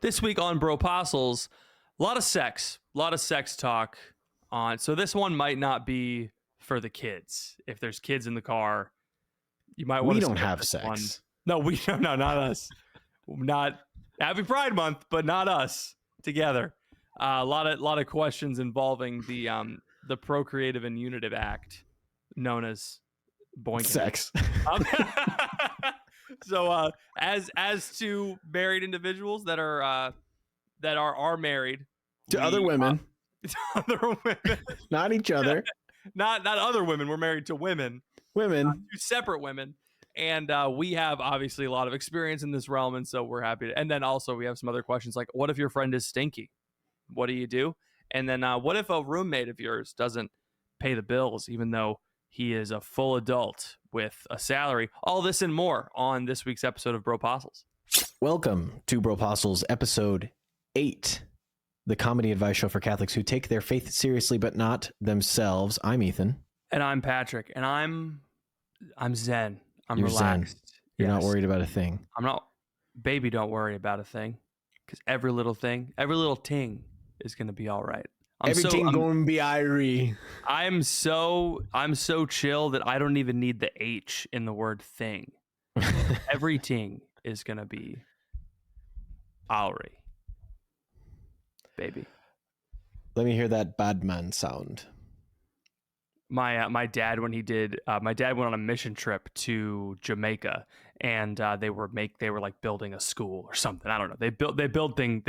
This week on Bropostles, a lot of sex talk on. So this one might not be for the kids. If there's kids in the car, you might want We to don't skip have this sex. one. No, we don't. No, not us. Not Happy Pride Month, but not us together. A lot of questions involving the Procreative and Unitive Act, known as boinking. Sex. So as to married individuals that are married To other women. To other women. Not each other. not other women. We're married to women. Women. Two separate women. And we have obviously a lot of experience in this realm, and so we're happy to. And then also we have some other questions like, what if your friend is stinky? What do you do? And then what if a roommate of yours doesn't pay the bills, even though he is a full adult with a salary? All this and more on this week's episode of Bropostles. Welcome to Bropostles, episode 8, the comedy advice show for Catholics who take their faith seriously but not themselves. I'm Ethan. And I'm Patrick. And I'm zen. I'm You're relaxed. Zen. You're not worried about a thing. I'm not. Baby, don't worry about a thing. Because every little ting is going to be all right. Everything going to be irie. I'm so chill that I don't even need the H in the word thing. Everything is going to be all right. Baby. Let me hear that bad man sound. My dad, when he did, my dad went on a mission trip to Jamaica, and they were like building a school or something. I don't know. They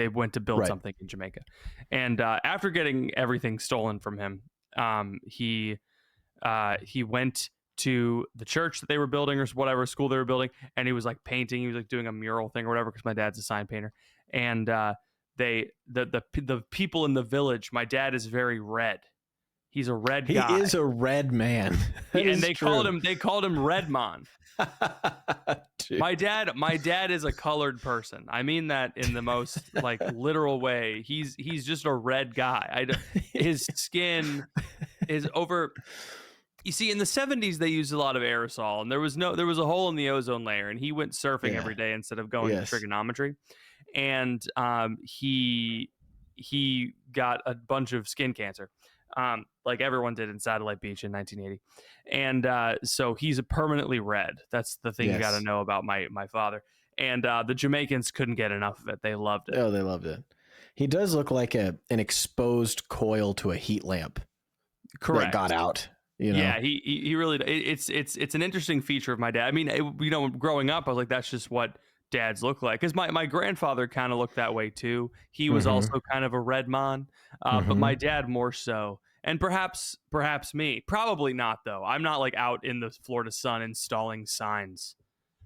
went to build something in Jamaica, and after getting everything stolen from him, he went to the church that they were building or whatever school they were building, and he was like painting. He was like doing a mural thing or whatever, because my dad's a sign painter, and the people in the village. My dad is very red. He's a red guy. He is a red man. And they called him Redmon. My dad is a colored person. I mean that in the most like literal way. He's just a red guy. His skin is over. You see, in the 70s they used a lot of aerosol, and there was a hole in the ozone layer, and he went surfing every day instead of going to trigonometry. And he got a bunch of skin cancer. Like everyone did in Satellite Beach in 1980. And so he's permanently red. That's the thing you got to know about my father. And the Jamaicans couldn't get enough of it. They loved it. Oh, they loved it. He does look like an exposed coil to a heat lamp. Correct. That got out. You know? Yeah, he really. It's an interesting feature of my dad. I mean, growing up, I was like, that's just what dads look like, because my grandfather kind of looked that way too. He was also kind of a red man, but my dad more so. And perhaps me. Probably not, though. I'm not like out in the Florida sun installing signs,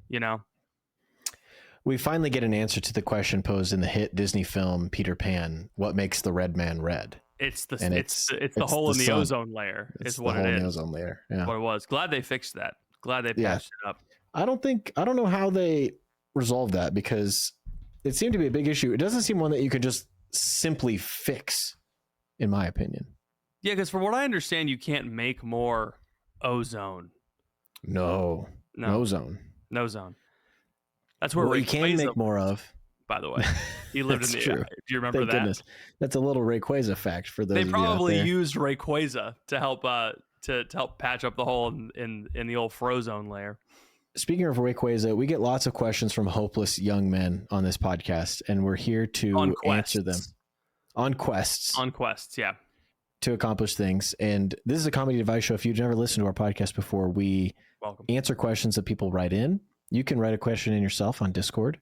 you know? We finally get an answer to the question posed in the hit Disney film Peter Pan. What makes the red man red? It's the hole in the ozone layer. It's what the hole it in is. the ozone layer. Yeah. What it was. Glad they fixed that. Glad they patched it up. I don't know how they resolve that, because it seemed to be a big issue. It doesn't seem one that you could just simply fix, in my opinion. Yeah, because from what I understand, you can't make more ozone. No zone. That's where you can make more of. By the way, he lived in the. True. Do you remember Thank that? Goodness. That's a little Rayquaza fact for those. They of probably you out there. used Rayquaza to help to help patch up the hole in the old Frozone layer. Speaking of Rayquaza, we get lots of questions from hopeless young men on this podcast, and we're here to answer them on quests. On quests, yeah. To accomplish things. And this is a comedy advice show. If you've never listened to our podcast before, we answer questions that people write in. You can write a question in yourself on Discord,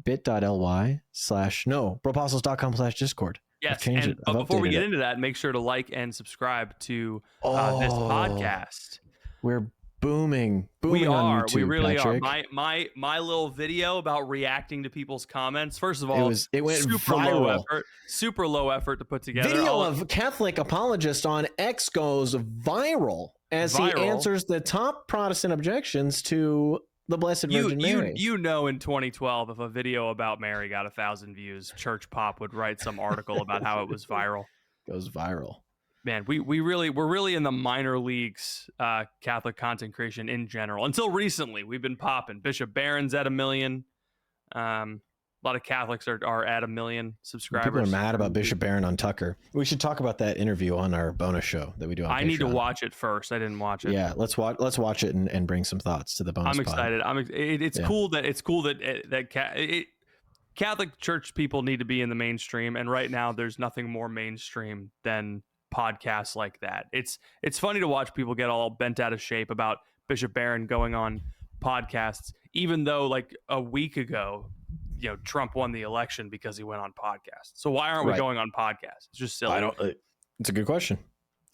bropostles.com/discord. Yes, but before we get into that, make sure to like and subscribe to this podcast. We're booming we on are. YouTube, We really Patrick. are. My little video about reacting to people's comments. First of all, it went super viral. Super low effort to put together. Video of Catholic apologist on X goes viral as he answers the top Protestant objections to the Blessed Virgin Mary. You know, in 2012, if a video about Mary got 1,000 views, Church Pop would write some article about how it was viral. Goes viral. Man, we're really in the minor leagues, Catholic content creation in general. Until recently, we've been popping. Bishop Barron's at 1 million. A lot of Catholics are at 1 million subscribers. People are mad about Bishop Barron on Tucker. We should talk about that interview on our bonus show that we do on Patreon. I need to watch it first. I didn't watch it. Yeah, let's watch it and bring some thoughts to the bonus. I'm excited. It's cool that Catholic Church people need to be in the mainstream, and right now there's nothing more mainstream than podcasts like that. It's funny to watch people get all bent out of shape about Bishop Barron going on podcasts, even though like a week ago, Trump won the election because he went on podcasts. So why aren't we going on podcasts? It's just silly. It's a good question.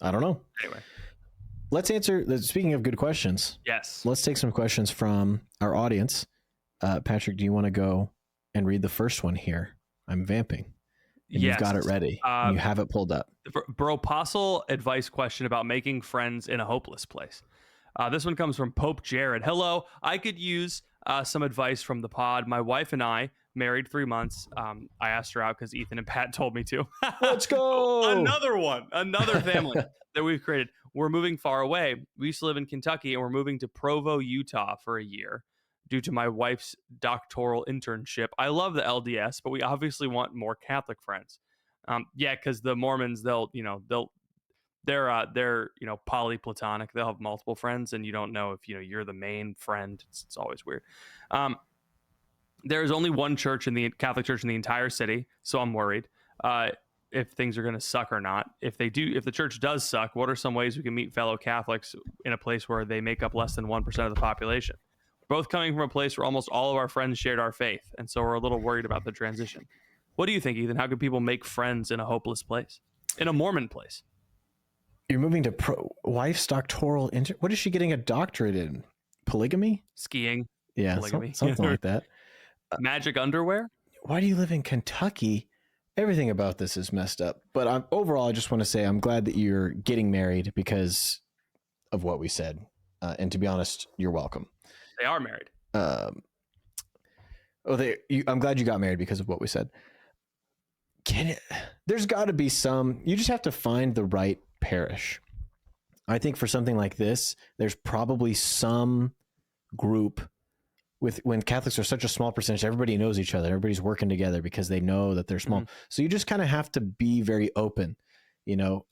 I don't know. Anyway, let's answer. Speaking of good questions, yes, let's take some questions from our audience. Patrick, do you want to go and read the first one here? I'm vamping. And yes. You've got it ready. You have it pulled up. Bropostles advice question about making friends in a hopeless place. This one comes from Pope Jared. Hello, I could use some advice from the pod. My wife and I married 3 months. I asked her out because Ethan and Pat told me to. Let's go. Another family that we've created. We're moving far away. We used to live in Kentucky, and we're moving to Provo, Utah for a year due to my wife's doctoral internship. I love the LDS, but we obviously want more Catholic friends. Because the Mormons, they're polyplatonic. They'll have multiple friends, and you don't know if you're the main friend. It's always weird. There is only one church in the Catholic Church in the entire city, so I'm worried if things are going to suck or not. If the church does suck, what are some ways we can meet fellow Catholics in a place where they make up less than 1% of the population? We're both coming from a place where almost all of our friends shared our faith, and so we're a little worried about the transition. What do you think, Ethan? How can people make friends in a hopeless place, in a Mormon place? You're moving to wife's doctoral what is she getting a doctorate in? Polygamy? Skiing? Yeah, polygamy. Something like that. Magic underwear? Why do you live in Kentucky? Everything about this is messed up. But overall, I just want to say I'm glad that you're getting married because of what we said. And to be honest, you're welcome. They are married. I'm glad you got married because of what we said. There's got to be you just have to find the right parish. I think for something like this, there's probably some group when Catholics are such a small percentage, everybody knows each other. Everybody's working together because they know that they're small. Mm-hmm. So you just kind of have to be very open,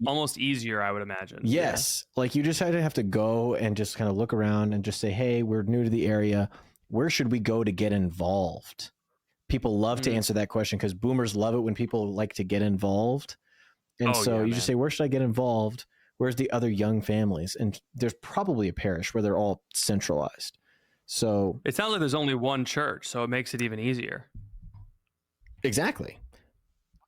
almost easier, I would imagine. Yes. Yeah. Like you just have to go and just kind of look around and just say, hey, we're new to the area. Where should we go to get involved? People love to answer that question because boomers love it when people like to get involved. And just say, where should I get involved? Where's the other young families? And there's probably a parish where they're all centralized. So it sounds like there's only one church, so it makes it even easier. Exactly.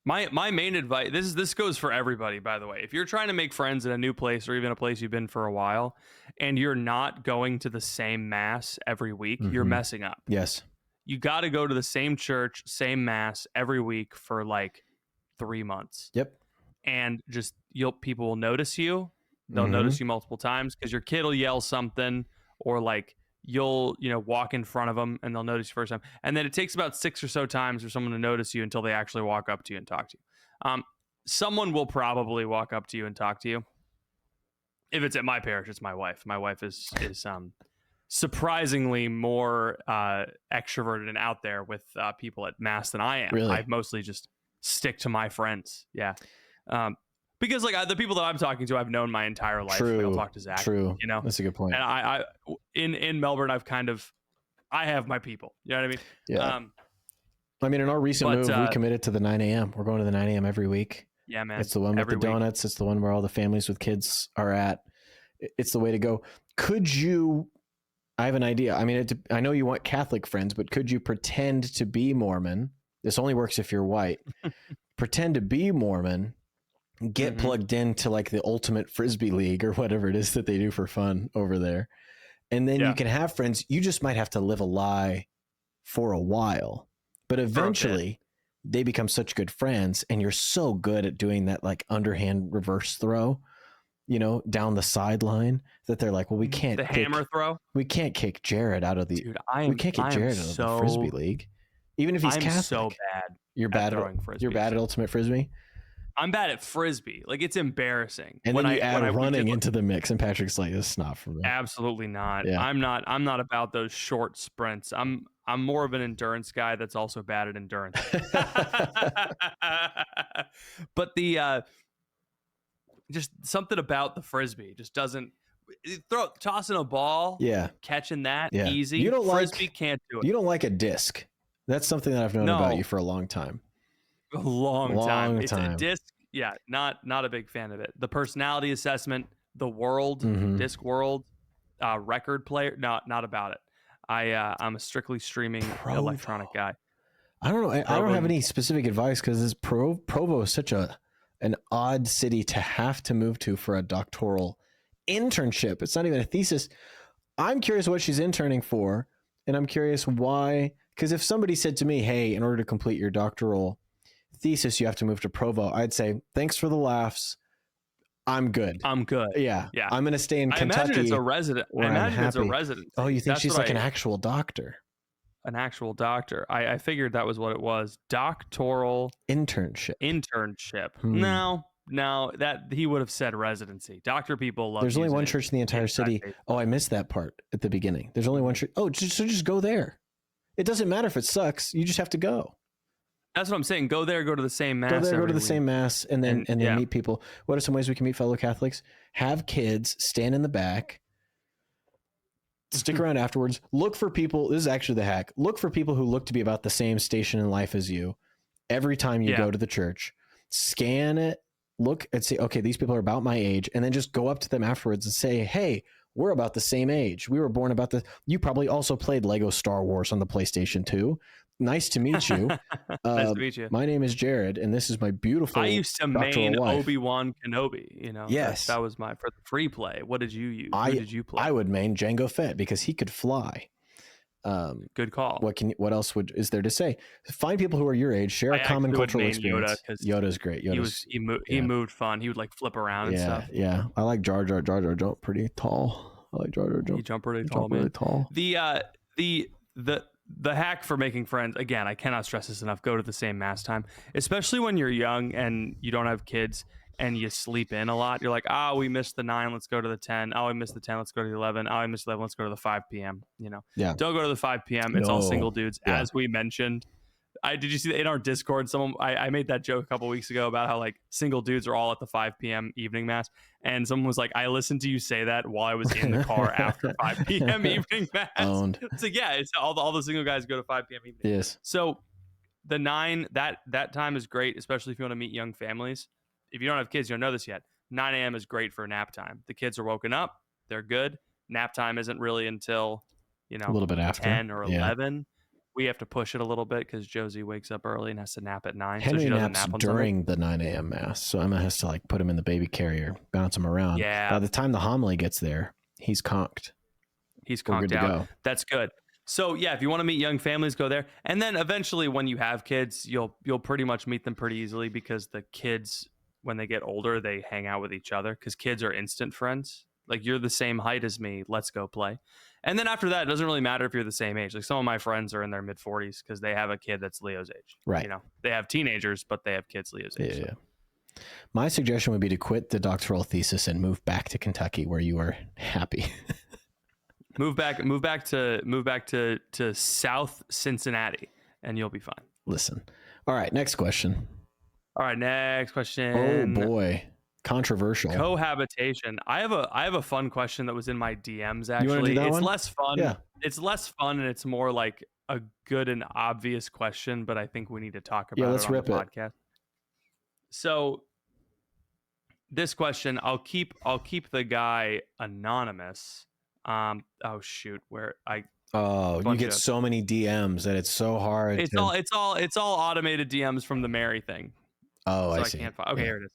My main advice, this goes for everybody, by the way. If you're trying to make friends in a new place or even a place you've been for a while, and you're not going to the same mass every week, you're messing up. Yes. You got to go to the same church, same mass every week for like 3 months. Yep. And just people will notice you. They'll notice you multiple times because your kid will yell something, or like you'll walk in front of them and they'll notice you first time. And then it takes about 6 or so times for someone to notice you until they actually walk up to you and talk to you. Someone will probably walk up to you and talk to you. If it's at my parish, it's my wife. My wife is surprisingly more extroverted and out there with people at mass than I am. Really? I mostly just stick to my friends. Yeah. Because like the people that I'm talking to, I've known my entire life. True. Like, I'll talk to Zach. True. That's a good point. And I in Melbourne, I have my people. You know what I mean? Yeah. I mean, in our recent move, we committed to the 9 a.m. We're going to the 9 a.m. every week. Yeah, man. It's the one with the donuts. It's the one where all the families with kids are at. It's the way to go. I have an idea. I mean, I know you want Catholic friends, but could you pretend to be Mormon? This only works if you're white. Pretend to be Mormon, get plugged into like the ultimate Frisbee league or whatever it is that they do for fun over there. And then you can have friends. You just might have to live a lie for a while, but eventually they become such good friends, and you're so good at doing that like underhand reverse throw, down the sideline, that they're like, well, we can't hammer throw. We can't kick Jared out of the. Dude, we can't kick Jared out of the Frisbee league, even if he's Catholic. So bad. You're bad at throwing Frisbee. You're bad at ultimate Frisbee. I'm bad at Frisbee. Like, it's embarrassing. And then you add running into the mix, and Patrick's like, "It's not for me." Absolutely not. Yeah. I'm not about those short sprints. I'm I'm more of an endurance guy that's also bad at endurance. But the just something about the frisbee just doesn't tossing a ball, Yeah. catching that Yeah. easy. Frisbee can't do it. You don't like a disc. That's something that I've known about No, you for a long time. a long time. Long It's a time. disc. Yeah, not a big fan of it. The personality assessment, the world, Mhm. disc world, record player, not about it. I'm a strictly streaming electronic Provo. guy. I don't know. I don't Provo, have any Utah. specific advice because this Provo is such an odd city to have to move to for a doctoral internship. It's not even a thesis. I'm curious what she's interning for, and I'm curious why. Because if somebody said to me, "Hey, in order to complete your doctoral thesis, you have to move to Provo," I'd say, "Thanks for the laughs. I'm good. I'm good. Yeah, Yeah. I'm gonna stay in I imagine it's a Kentucky resident. I where I'm imagine it's a happy." residency. Oh, you think That's she's what like an actual doctor? an actual doctor. I figured that was what it was. Doctoral Internship. internship. Hmm. No, that he would have said residency. Doctor people love. There's only using one it church in the entire inside city. baseball. Oh, I missed that part at the beginning. There's only one church. Oh, so just go there. It doesn't matter if it sucks. You just have to go. That's what I'm saying. Go there. Go to the same mass. Go there, go every to the week. same mass, and then yeah. meet people. What are some ways we can meet fellow Catholics? Have kids, stand in the back, stick around afterwards. Look for people. This is actually the hack. Look for people who look to be about the same station in life as you. Every time you go to the church, scan it, look and say, okay, these people are about my age, and then just go up to them afterwards and say, hey, we're about the same age. We were born about the. You probably also played Lego Star Wars on the PlayStation 2. Nice to meet you. Nice to meet you. My name is Jared, and this is my beautiful. I used to main Obi-Wan Kenobi. You know, yes, that was my for the free play. What did you use? Who did you play? I would main Jango Fett because he could fly. Good call. What else is there to say? Find people who are your age, share a common cultural experience. Yoda's great. He moved fun. He would like flip around and stuff. Yeah. I like Jar Jar. Jar Jar jumped pretty tall. I like Jar Jar jump. He jumped really tall, man. Really tall. The hack for making friends, again, I cannot stress this enough. Go to the same mass time, especially when you're young and you don't have kids and you sleep in a lot. You're like, we missed the 9, let's go to the 10. Oh, we missed the 10, let's go to the 11. Oh, I missed 11, let's go to the 5 p.m. You know, don't go to the 5 p.m. It's all single dudes, as we mentioned. Did you see that in our Discord? I made that joke a couple weeks ago about how like single dudes are all at the 5 p.m. evening mass, and someone was like, "I listened to you say that while I was in the car after 5 p.m. evening mass." Owned. So yeah, it's all the single guys go to 5 p.m. evening. Yes. So the 9 that time is great, especially if you want to meet young families. If you don't have kids, you don't know this yet. 9 a.m. is great for nap time. The kids are woken up, they're good. Nap time isn't really until a little bit after 10 or 11. We have to push it a little bit because Josie wakes up early and has to nap at 9. Henry so she doesn't naps nap on during the 9 a.m. mass, so Emma has to like put him in the baby carrier, bounce him around. Yeah. By the time the homily gets there, he's conked. He's conked out. Go. That's good. So yeah, if you want to meet young families, go there. And then eventually, when you have kids, you'll pretty much meet them pretty easily because the kids, when they get older, they hang out with each other because kids are instant friends. Like, you're the same height as me. Let's go play. And then after that, it doesn't really matter if you're the same age. Like, some of my friends are in their mid 40s because they have a kid that's Leo's age. Right. You know, they have teenagers, but they have kids Leo's age. Yeah. My suggestion would be to quit the doctoral thesis and move back to Kentucky where you are happy. move back to South Cincinnati and you'll be fine. Listen. All right, next question. Oh boy. Controversial. Cohabitation. I have a fun question that was in my DMs actually. You want to do that it's one? less fun. Yeah. It's less fun and it's more like a good and obvious question, but I think we need to talk about let's it on rip the podcast. So this question, I'll keep the guy anonymous. Oh shoot, you get so many DMs that it's so hard. It's all automated DMs from the Mary thing. Oh, so I see. Can't find. Okay, here it is.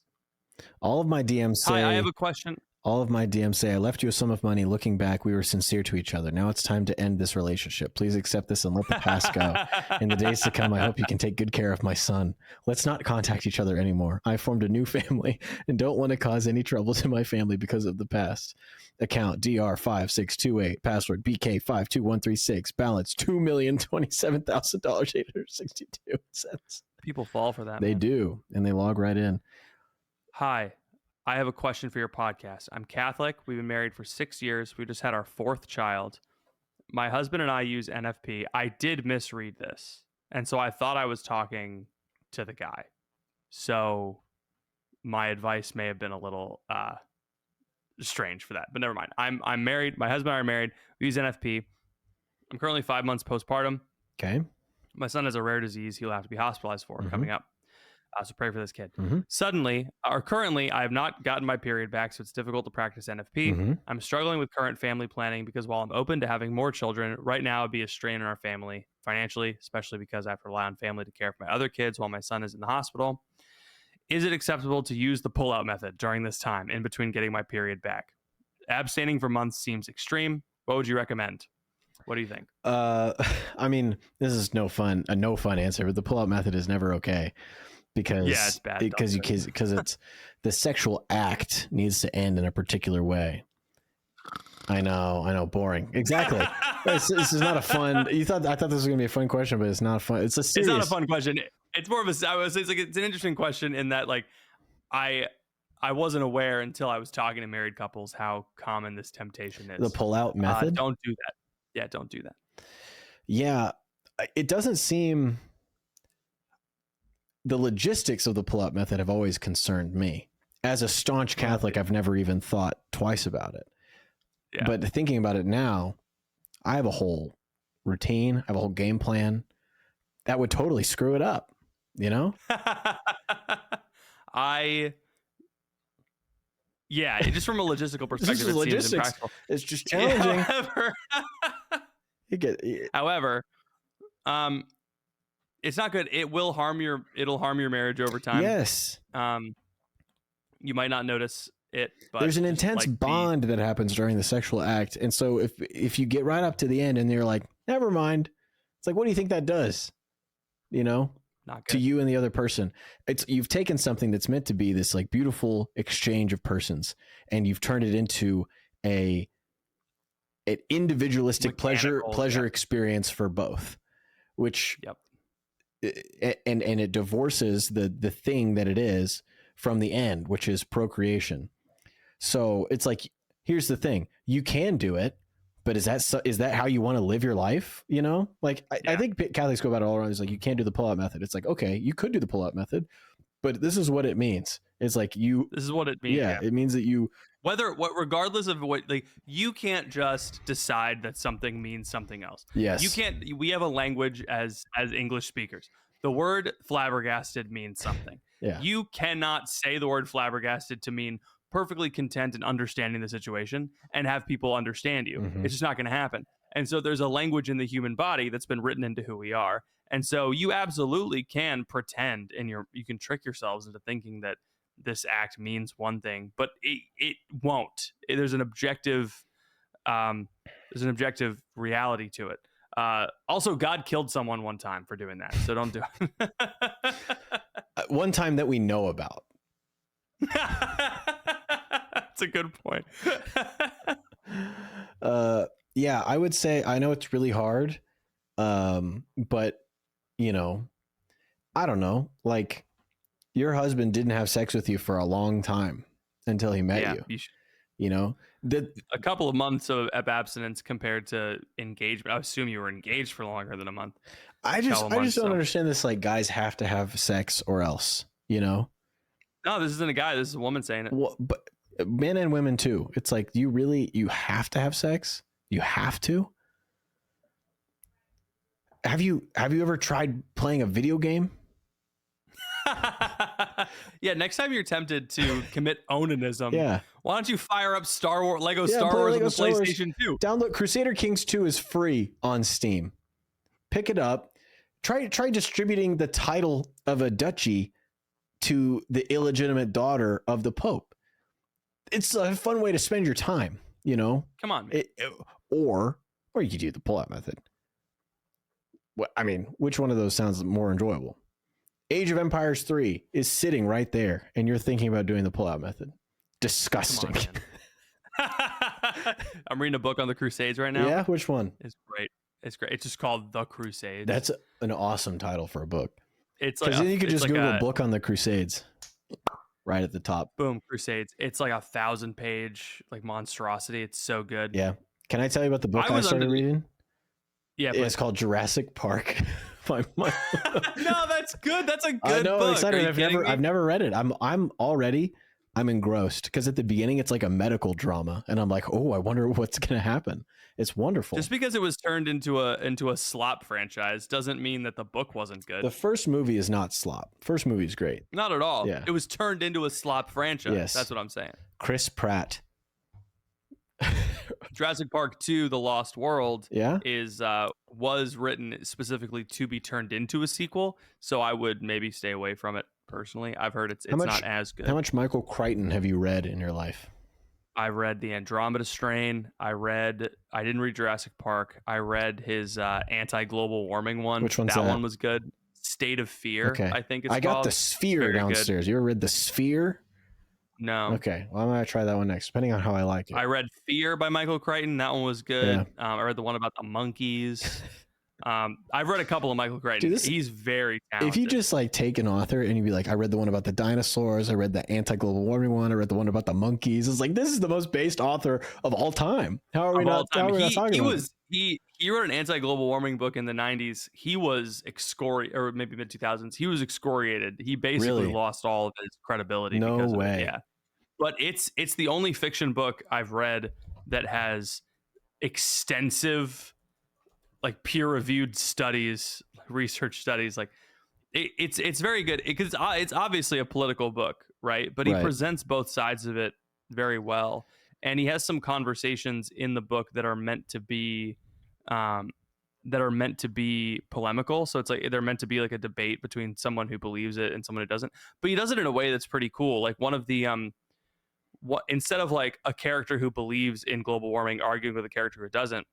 All of my DMs say. Hi, I have a question. All of my DMs say, I left you a sum of money. Looking back, we were sincere to each other. Now it's time to end this relationship. Please accept this and let the past go. In the days to come, I hope you can take good care of my son. Let's not contact each other anymore. I formed a new family and don't want to cause any trouble to my family because of the past. Account DR5628, password BK52136, balance $2,027,862. People fall for that. They do, and they log right in. Hi, I have a question for your podcast. I'm Catholic. We've been married for 6 years. We just had our 4th child. my husband and I use NFP. I did misread this, and so I thought I was talking to the guy. So my advice may have been a little strange for that, but never mind. I'm married. My husband and I are married. We use NFP. I'm currently 5 months postpartum. Okay. My son has a rare disease he'll have to be hospitalized for coming up. So pray for this kid. Currently, I have not gotten my period back, so it's difficult to practice NFP. I'm struggling with current family planning because while I'm open to having more children, right now it'd be a strain in our family financially, especially because I have to rely on family to care for my other kids while my son is in the hospital. Is it acceptable to use the pull-out method during this time in between getting my period back? Abstaining for months seems extreme. What would you recommend? What do you think? I mean, this is no fun answer, but the pull-out method is never okay. Because it's bad because it's the sexual act needs to end in a particular way. I know, boring. Exactly. This is not a fun. I thought this was gonna be a fun question, but it's not fun. It's not a fun question. It's more of a. It's an interesting question in that like I wasn't aware until I was talking to married couples how common this temptation is. The pull-out method. Don't do that. Yeah, don't do that. Yeah, it doesn't seem. The logistics of the pull-out method have always concerned me. As a staunch Catholic, I've never even thought twice about it. Yeah. But thinking about it now, I have a whole routine. I have a whole game plan that would totally screw it up, you know? Just from a logistical perspective, it's just challenging. However, it's not good. It'll harm your marriage over time. Yes. You might not notice it, but there's an intense bond that happens during the sexual act. And so if you get right up to the end and you're like, never mind, it's like, what do you think that does? You know, not good. To you and the other person. You've taken something that's meant to be this like beautiful exchange of persons and you've turned it into an individualistic pleasure experience for both, which and it divorces the thing that it is from the end, which is procreation. So it's like, here's the thing: you can do it, but is that how you want to live your life? You know, like I think Catholics go about it all around. It's like, you can't do the pull-out method. It's like, okay, you could do the pull-out method, but this is what it means. It's like this is what it means. Yeah, it means that you regardless of what, like, you can't just decide that something means something else. Yes, you can't. We have a language as English speakers. The word flabbergasted means something. Yeah, you cannot say the word flabbergasted to mean perfectly content and understanding the situation and have people understand you. It's just not going to happen. And so there's a language in the human body that's been written into who we are. And so you absolutely can pretend you can trick yourselves into thinking that this act means one thing, but it won't. There's an objective reality to it. Also, God killed someone one time for doing that, so don't do it. One time that we know about. That's a good point. Yeah, I would say, I know it's really hard, but you know, I don't know, like, your husband didn't have sex with you for a long time until he met you. You know, a couple of months of abstinence compared to engagement. I assume you were engaged for longer than a month. I just don't understand this. Like, guys have to have sex or else, you know? No, this isn't a guy. This is a woman saying it. Well, but men and women too. It's like, you have to have sex? You have to? Have you ever tried playing a video game? Yeah, next time you're tempted to commit onanism, why don't you fire up Star Wars on the PlayStation 2? Download Crusader Kings 2 is free on Steam. Pick it up. Try distributing the title of a duchy to the illegitimate daughter of the Pope. It's a fun way to spend your time, you know? Come on. Or you could do the pull-out method. I mean, which one of those sounds more enjoyable? Age of Empires 3 is sitting right there, and you're thinking about doing the pull-out method. Disgusting. I'm reading a book on the Crusades right now. Yeah, which one? It's great. It's just called The Crusades. That's an awesome title for a book. It's like, then you could just Google a book on the Crusades right at the top. Boom, Crusades. It's like 1,000-page like monstrosity. It's so good. Yeah. Can I tell you about the book I started reading? Yeah, It's please. called Jurassic Park. No, that's good. That's a I good know, I'm book. excited. Are you kidding me? I've never read it. I'm engrossed because at the beginning it's like a medical drama, and I'm like, oh, I wonder what's gonna happen. It's wonderful. Just because it was turned into a slop franchise doesn't mean that the book wasn't good. The first movie is not slop. First movie is great. Not at all. Yeah. It was turned into a slop franchise. Yes. That's what I'm saying. Chris Pratt. Jurassic Park 2: The Lost World Yeah. was written specifically to be turned into a sequel, so I would maybe stay away from it personally. I've heard it's not as good. How much Michael Crichton have you read in your life? I read The Andromeda Strain. I didn't read Jurassic Park. I read his anti-global warming one. Which one's that? That one was good. State of Fear, Okay. I think it's I got called. The Sphere Very downstairs. You ever read The Sphere? No. Okay. Well, I'm going to try that one next, depending on how I like it. I read Fear by Michael Crichton. That one was good. Yeah. I read the one about the monkeys. I've read a couple of Michael Crichton. Dude, He's very talented. If you just like take an author and you'd be like, I read the one about the dinosaurs, I read the anti-global warming one, I read the one about the monkeys. It's like, this is the most based author of all time. How are we not talking about it? He wrote an anti-global warming book in the 90s. He was excoriated, or maybe mid 2000s. He was excoriated. He basically Really? lost all of his credibility. No because way. Of it. Yeah. But it's the only fiction book I've read that has extensive, like, peer-reviewed studies, research studies. Like, it's very good because it's obviously a political book, right? But he presents both sides of it very well, and he has some conversations in the book that are meant to be polemical. So it's like they're meant to be like a debate between someone who believes it and someone who doesn't. But he does it in a way that's pretty cool. Like, one of the instead of like a character who believes in global warming arguing with a character who doesn't,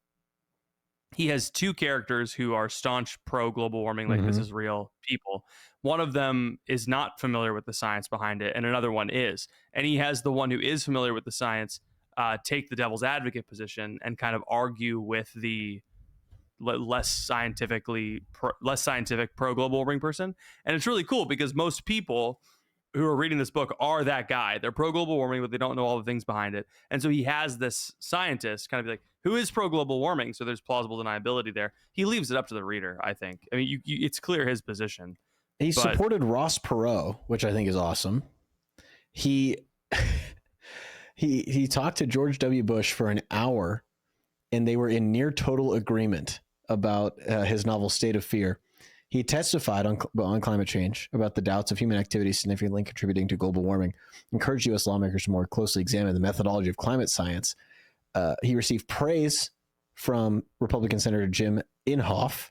he has two characters who are staunch pro global warming, like this is real people. One of them is not familiar with the science behind it, and another one is. And he has the one who is familiar with the science take the devil's advocate position and kind of argue with the less scientific pro global warming person. And it's really cool because most people who are reading this book are that guy. They're pro global warming, but they don't know all the things behind it. And so he has this scientist kind of be like, who is pro global warming? So there's plausible deniability there. He leaves it up to the reader, I think. I mean, it's clear his position. He supported Ross Perot, which I think is awesome. He talked to George W. Bush for an hour, and they were in near total agreement about his novel State of Fear. He testified on climate change about the doubts of human activity significantly contributing to global warming, encouraged U.S. lawmakers to more closely examine the methodology of climate science. He received praise from Republican Senator Jim Inhofe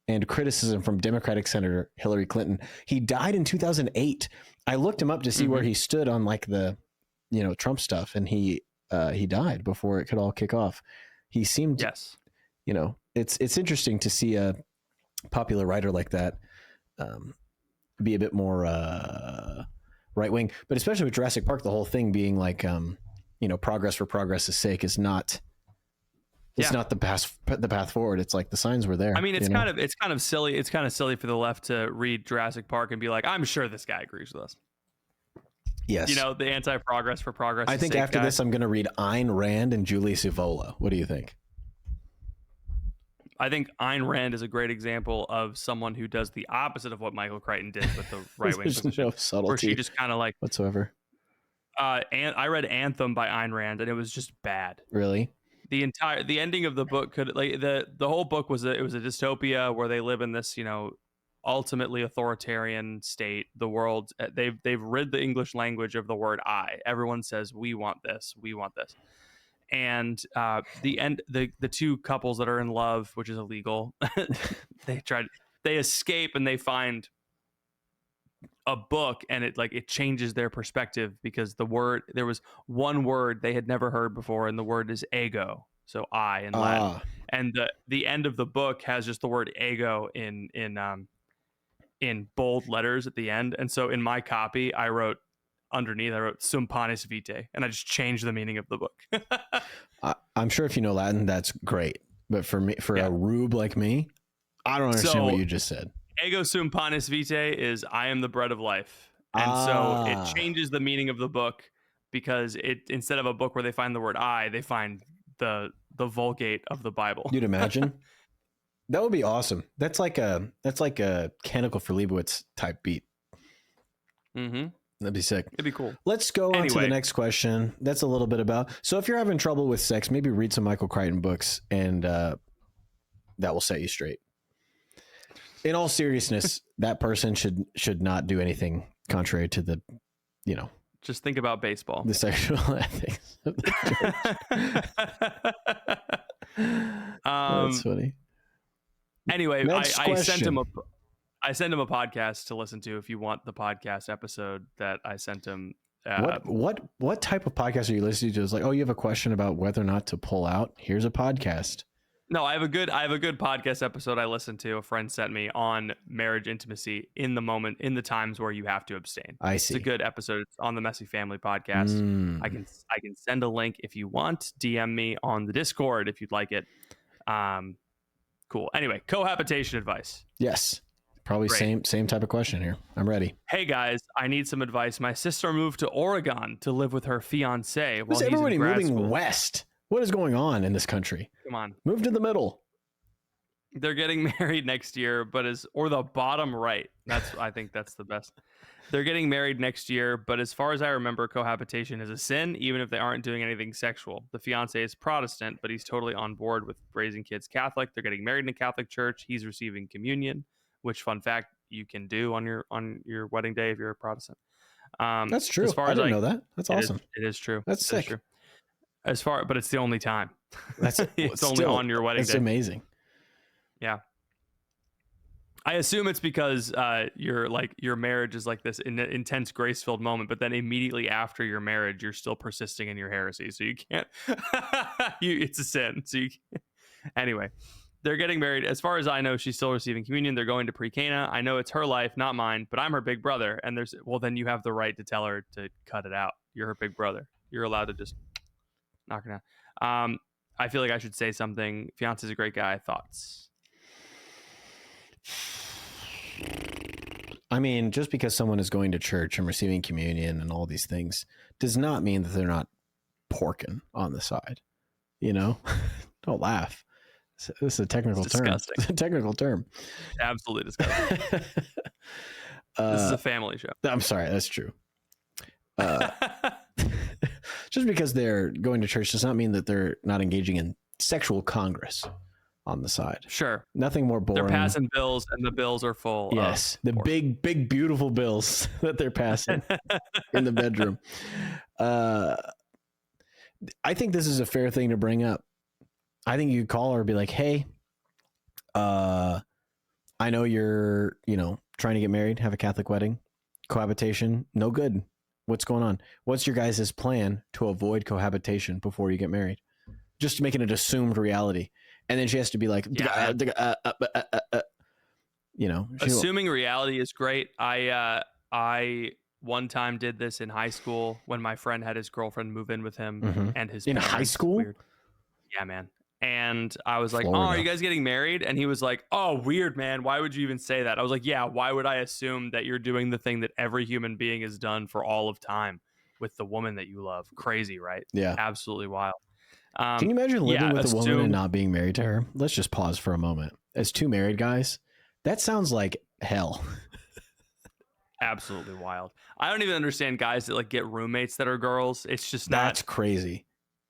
and criticism from Democratic Senator Hillary Clinton. He died in 2008. I looked him up to see where he stood on like the, Trump stuff, and he died before it could all kick off. He seemed, it's interesting to see a popular writer like that be a bit more right wing, but especially with Jurassic Park, the whole thing being like progress for progress's sake is not not the path forward. It's like the signs were there. I mean, it's kind of silly. It's kind of silly for the left to read Jurassic Park and be like, I'm sure this guy agrees with us. Yes. The anti-progress for progress. I think after this, I'm going to read Ayn Rand and Julius Evola. What do you think? I think Ayn Rand is a great example of someone who does the opposite of what Michael Crichton did with the right-wing position. No subtlety where she just kind of like whatsoever. And I read Anthem by Ayn Rand, and it was just bad. Really? The ending of the book could the whole book was a dystopia where they live in this ultimately authoritarian state. The world, they've rid the English language of the word I. Everyone says we want this, and the two couples that are in love, which is illegal, they escape and they find a book, and it changes their perspective because there was one word they had never heard before, and the word is ego, so I in Latin. And the end of the book has just the word ego in bold letters at the end. And so in my copy, I wrote sum panis vitae, and I just changed the meaning of the book. I'm sure if you know Latin, that's great. But for me, a rube like me, I don't understand what you just said. Ego sum panis vitae is I am the bread of life. And so it changes the meaning of the book because instead of a book where they find the word I, they find the Vulgate of the Bible. You'd imagine. That would be awesome. That's like a Canicle for Leibowitz type beat. Mm-hmm. That'd be sick. It'd be cool. Let's go on to Anyway. the next question. That's a little bit about. So if you're having trouble with sex, maybe read some Michael Crichton books, and that will set you straight. In all seriousness, that person should not do anything contrary to the, Just think about baseball. the sexual ethics of the church. That's funny. Anyway, Next I sent him question. I sent him a podcast to listen to if you want the podcast episode that I sent him. What type of podcast are you listening to? It's like, oh, you have a question about whether or not to pull out? Here's a podcast. No, I have a good podcast episode I listened to. A friend sent me on marriage intimacy in the times where you have to abstain. I see. It's a good episode. It's on the Messy Family podcast. I can send a link if you want. DM me on the Discord if you'd like it. Cool. Anyway, cohabitation advice. Yes. Probably Great. same type of question here. I'm ready. Hey guys, I need some advice. My sister moved to Oregon to live with her fiance while Who's he's everybody in grad moving school. west? What is going on in this country? Come on. Move to the middle. They're getting married next year, or the bottom right. I think that's the best. They're getting married next year, but as far as I remember, cohabitation is a sin, even if they aren't doing anything sexual. The fiance is Protestant, but he's totally on board with raising kids Catholic. They're getting married in a Catholic church. He's receiving communion, which, fun fact, you can do on your wedding day if you're a Protestant. That's true. As far I as didn't know that. That's awesome. It is true. That's sick. True. But it's the only time. That's it's only on your wedding day. It's amazing. Yeah. I assume it's because your marriage is like this intense grace-filled moment, but then immediately after your marriage, you're still persisting in your heresy, so you can't. It's a sin. So you can't. Anyway, they're getting married. As far as I know, she's still receiving communion. They're going to pre-Cana. I know it's her life, not mine, but I'm her big brother. And then you have the right to tell her to cut it out. You're her big brother. You're allowed to just knock her down. I feel like I should say something. Fiance's a great guy. Thoughts? I mean, just because someone is going to church and receiving communion and all these things does not mean that they're not porking on the side. Don't laugh. This is a technical term. Disgusting. It's a technical term. Absolutely disgusting. This is a family show. I'm sorry. That's true. Just because they're going to church does not mean that they're not engaging in sexual congress on the side. Sure. Nothing more boring. They're passing bills and the bills are full. Yes. The big, beautiful bills that they're passing in the bedroom. I think this is a fair thing to bring up. I think you call her and be like, hey, I know you're, trying to get married, have a Catholic wedding, cohabitation, no good. What's going on? What's your guys' plan to avoid cohabitation before you get married? Just making it assumed reality. And then she has to be like, assuming reality is great. I one time did this in high school when my friend had his girlfriend move in with him and his parents. In high school? Weird. Yeah, man. And I was like, Florida. oh, are you guys getting married? And he was like, oh, weird, man. Why would you even say that? I was like, yeah, why would I assume that you're doing the thing that every human being has done for all of time with the woman that you love? Crazy, right? Yeah. Absolutely wild. Can you imagine living with a woman and not being married to her? Let's just pause for a moment. As two married guys, that sounds like hell. Absolutely wild. I don't even understand guys that get roommates that are girls. It's just not. That's crazy.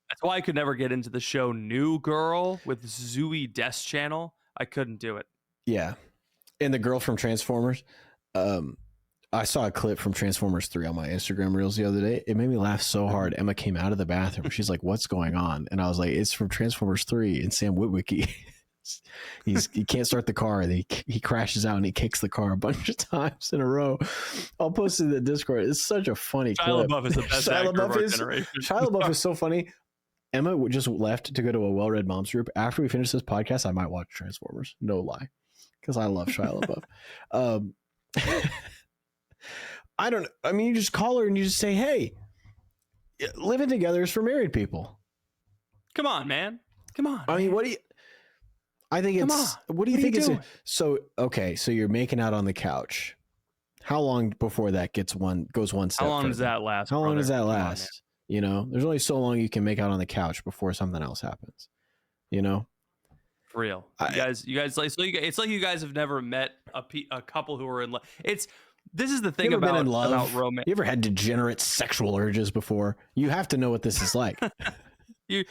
That's why I could never get into the show New Girl with Zooey Deschanel. I couldn't do it. Yeah. And the girl from Transformers. I saw a clip from Transformers 3 on my Instagram reels the other day. It made me laugh so hard. Emma came out of the bathroom. She's like, what's going on? And I was like, it's from Transformers 3 and Sam Witwicky. He can't start the car. And he crashes out and he kicks the car a bunch of times in a row. I'll post it in the Discord. It's such a funny clip. Shia LaBeouf is the best actor of our generation. Shia LaBeouf is so funny. Emma just left to go to a well-read moms group. After we finish this podcast, I might watch Transformers. No lie. Because I love Shia LaBeouf. You just call her and you just say, hey, living together is for married people. Come on, man. Come on. I mean, what do you think it's so okay, so you're making out on the couch. How long before that goes one step? How long further? does that last? How long does that last? On, there's only so long you can make out on the couch before something else happens. For real. You guys like, so it's like you guys have never met a couple who are in love. This is the thing you ever about been in love? About romance. You ever had degenerate sexual urges before? You have to know what this is like. You're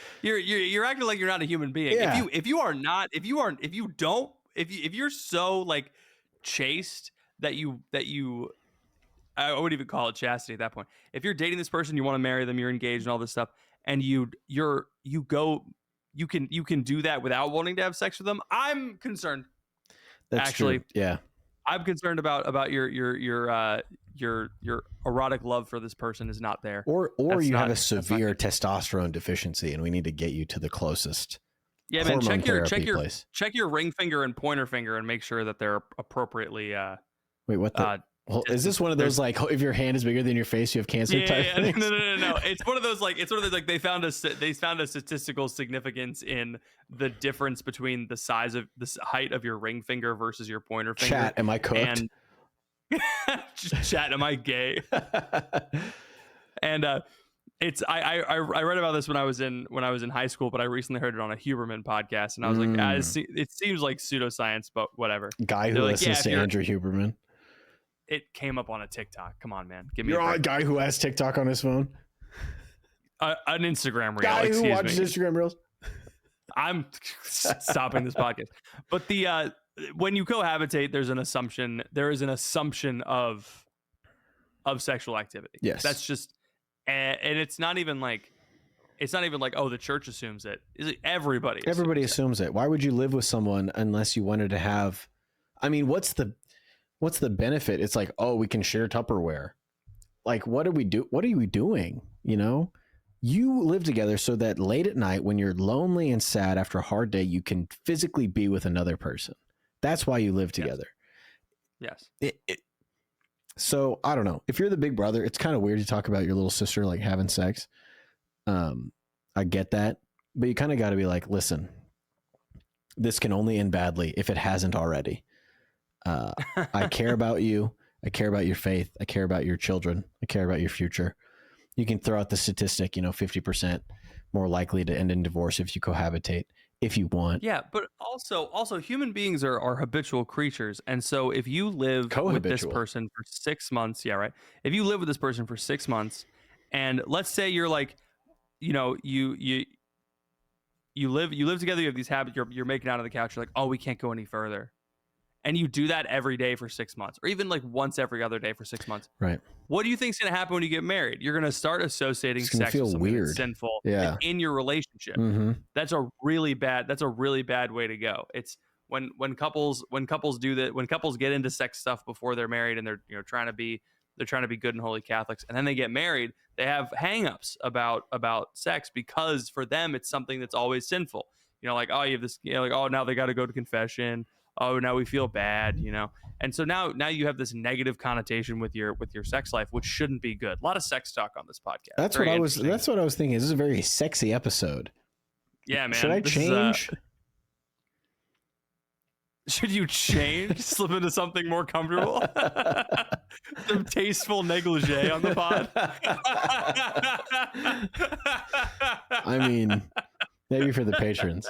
acting like you're not a human being. Yeah. If you're so like chaste that you I wouldn't even call it chastity at that point. If you're dating this person, you want to marry them, you're engaged and all this stuff, and you can do that without wanting to have sex with them. I'm concerned. That's actually true. Yeah. I'm concerned about your erotic love for this person is not there. Or you have a severe testosterone deficiency, and we need to get you to the closest. Yeah, man. Check your ring finger and pointer finger and make sure that they're appropriately. Wait, what the? Well, is this one of those like if your hand is bigger than your face, you have cancer type things? No. It's one of those like they found a statistical significance in the difference between the size of the height of your ring finger versus your pointer finger. Chat, am I cooked? And just chat, am I gay? And I read about this when I was in high school, but I recently heard it on a Huberman podcast, and I was like, it seems like pseudoscience, but whatever. Guy who listens to Andrew Huberman. It came up on a TikTok. Come on, man. Give me. You're a guy who has TikTok on his phone. An Instagram reel. Guy who watches Instagram reels. I'm stopping this podcast. But when you cohabitate, there is an assumption of sexual activity. Yes, that's just, and it's not even like oh, the church assumes it. Is it everybody? Everybody assumes it. Why would you live with someone unless you wanted to have? I mean, what's the benefit? It's like, oh, we can share Tupperware. Like, what do we do? What are you doing? You know, you live together so that late at night when you're lonely and sad after a hard day, you can physically be with another person. That's why you live together. Yes. So I don't know. If you're the big brother, it's kind of weird to talk about your little sister like having sex. I get that, but you kind of got to be like, listen, this can only end badly if it hasn't already. I care about you. I care about your faith. I care about your children. I care about your future. You can throw out the statistic, 50% more likely to end in divorce if you cohabitate, if you want. Yeah, but also human beings are habitual creatures. And so if you live with this person for 6 months, yeah, right. If you live with this person for 6 months, and let's say you're like, you live together, you have these habits, you're making out on the couch, you're like, oh, we can't go any further. And you do that every day for 6 months, or even like once every other day for 6 months. Right. What do you think's going to happen when you get married? You're going to start associating sex with something weird. That's sinful in your relationship. Mm-hmm. That's a really bad way to go. It's when couples do that, when couples get into sex stuff before they're married and they're trying to be good and holy Catholics, and then they get married, they have hangups about sex because for them it's something that's always sinful. Like, oh, you have this, like, oh, now they got to go to confession. Oh, now we feel bad, and so now you have this negative connotation with your sex life, which shouldn't be good. A lot of sex talk on this podcast. That's what I was thinking. This is a very sexy episode. Yeah, man. Should I change? Should you change? Slip into something more comfortable? Some tasteful negligee on the pod. I mean, maybe for the patrons.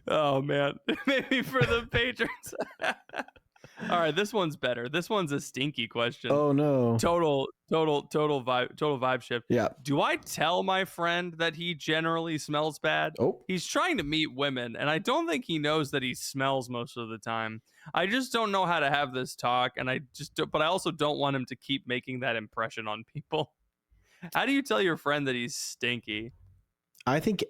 Oh man, maybe for the patrons. All right, this one's better. This one's a stinky question. Oh no. Total vibe shift. Yeah. Do I tell my friend that he generally smells bad? Oh. He's trying to meet women, and I don't think he knows that he smells most of the time. I just don't know how to have this talk, and but I also don't want him to keep making that impression on people. How do you tell your friend that he's stinky? I think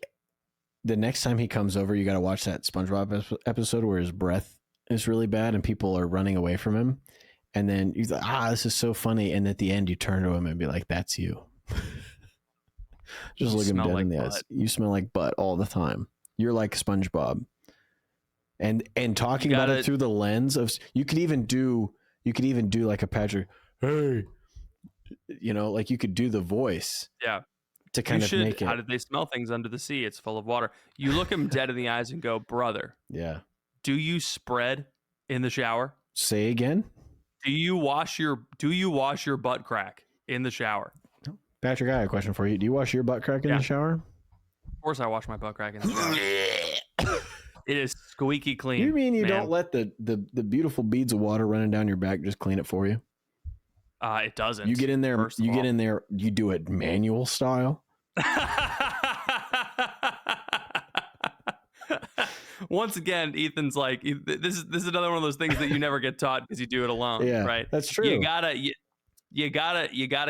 the next time he comes over, you got to watch that SpongeBob episode where his breath is really bad and people are running away from him. And then he's like, this is so funny. And at the end, you turn to him and be like, that's you. Just look him dead in the eyes. You smell like butt all the time. You're like SpongeBob. And talking about it through the lens of, you could even do like a Patrick, hey, like you could do the voice. Yeah. To kind of make it. How did they smell things under the sea? It's full of water. You look him dead in the eyes and go, brother. Yeah. Do you spread in the shower? Say again. Do you wash your butt crack in the shower? Patrick, I have a question for you. Do you wash your butt crack in the shower? Of course I wash my butt crack in the shower. It is squeaky clean. You mean you man. don't let the beautiful beads of water running down your back just clean it for you? It doesn't. You get in there. You get in there. You do it manual style. Once again, Ethan's like, this is another one of those things that you never get taught because you do it alone. Yeah, right. That's true. You gotta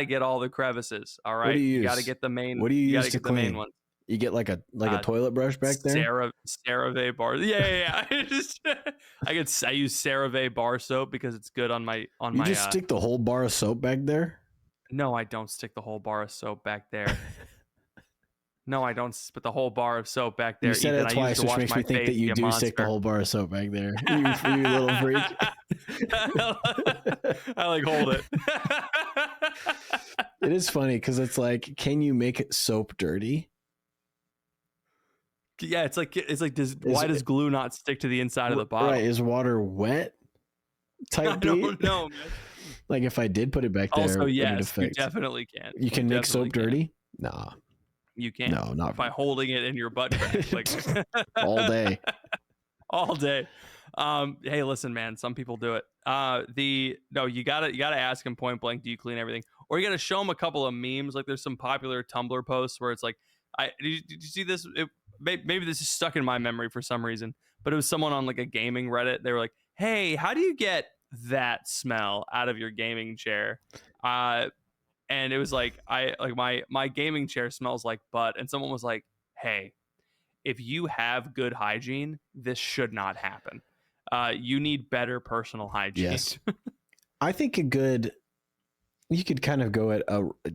get all the crevices. All right. What do you use? Gotta get the main. What do you use gotta to get clean? the main one. You get like a toilet brush back there. CeraVe bar. Yeah. I use CeraVe bar soap because it's good on my You just stick the whole bar of soap back there. No, I don't stick the whole bar of soap back there. No, I don't put the whole bar of soap back there. You said Ethan, it twice, which makes me think that you do stick the whole bar of soap back there. You little freak. I like hold it. It is funny because it's like, can you make soap dirty? Yeah, it's like why does glue not stick to the inside of the bottle? Right? Is water wet? I don't know, man. Like if I did put it back there, also yes, you definitely can. You can make soap dirty? Nah. You can't. No, not by holding it in your butt crack, like all day. All day. Hey, listen, man. Some people do it. You gotta ask him point blank. Do you clean everything? Or you gotta show him a couple of memes. Like there's some popular Tumblr posts where it's like, did you see this? Maybe this is stuck in my memory for some reason. But it was someone on like a gaming Reddit. They were like, "Hey, how do you get that smell out of your gaming chair?" And it was like my gaming chair smells like butt, and someone was like, "Hey, if you have good hygiene, this should not happen. You need better personal hygiene." Yes, I think you could kind of go at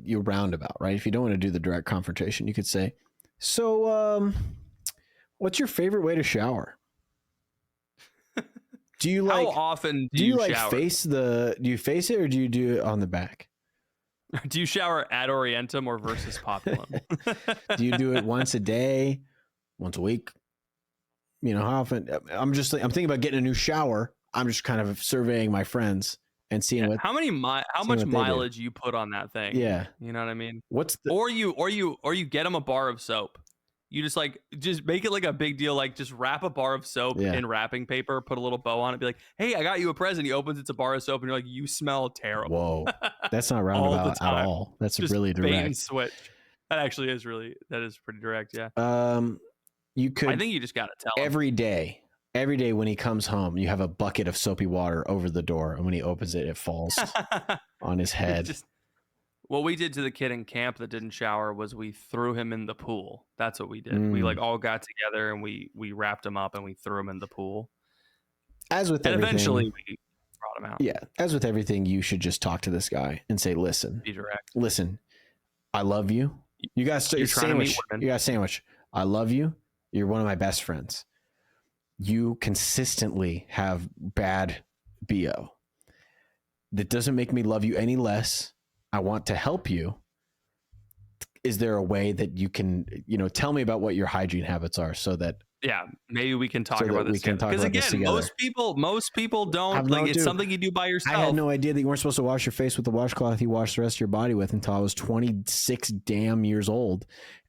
your roundabout, right? If you don't want to do the direct confrontation, you could say, "So, what's your favorite way to shower? Do you like? How often do you like shower? Do you face it or do you do it on the back? Do you shower at Orientum or versus Populum? Do you do it once a day, once a week? You know, how often? I'm thinking about getting a new shower. I'm just kind of surveying my friends and seeing how much mileage you put on that thing. Yeah, you know what I mean. Or you get them a bar of soap. You just make it like a big deal. Like just wrap a bar of soap in wrapping paper, put a little bow on it, be like, "Hey, I got you a present." He opens, it's a bar of soap, and you're like, "You smell terrible." Whoa, that's not roundabout at all. That's just really direct. Bait and switch. That actually is pretty direct. Yeah. You could. I think you just gotta tell him. Every day when he comes home, you have a bucket of soapy water over the door, and when he opens it, it falls on his head. What we did to the kid in camp that didn't shower was we threw him in the pool. That's what we did. We all got together and we wrapped him up and we threw him in the pool. As with everything, eventually we brought him out. Yeah, as with everything, you should just talk to this guy and say, "Listen, be direct. Listen, I love you. You got a sandwich. You got a sandwich. I love you. You're one of my best friends. You consistently have bad BO. That doesn't make me love you any less. I want to help you. Is there a way that you can, tell me about what your hygiene habits are so that maybe we can talk about this together. Because again, most people don't it's something you do by yourself. I had no idea that you weren't supposed to wash your face with the washcloth you wash the rest of your body with until I was 26 damn years old.